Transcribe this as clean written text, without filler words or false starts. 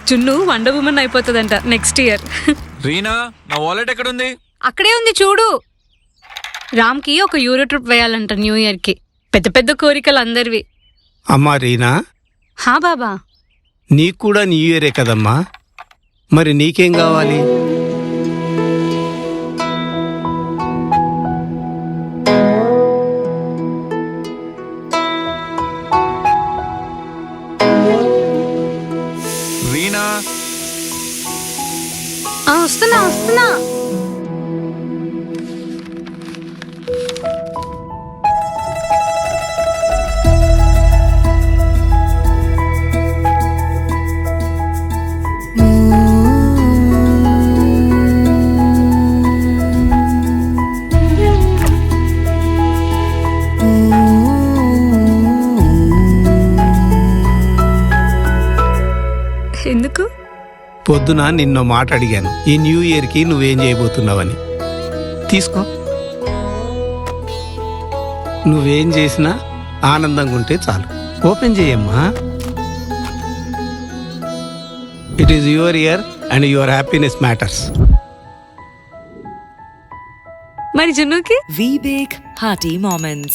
చున్ను wonder woman అయిపోతుందంట next year. Reena, నా wallet ఎక్కడుంది? అక్కడే ఉంది చూడు. రామ్కి ఒక యూరో ట్రిప్ వేయాలంట న్యూ ఇయర్కి. పెద్ద పెద్ద కోరికలు అందరివి. అమ్మా రీనా, హా బాబా. నీకు కూడా న్యూ ఇయరే కదమ్మా, మరి నీకేం కావాలి? రీనా, వస్తున్నా వస్తున్నా. ఎందుకు? పొద్దున నిన్నో మాట అడిగాను, ఈ న్యూ ఇయర్కి నువ్వేం చేయబోతున్నావని. తీసుకో. నువ్వేం చేసినా ఆనందంగా ఉంటే చాలు. ఓపెన్ చేయమ్మా. It is your year and your happiness matters. మరి జున్నుకి V Big Hearty Moments.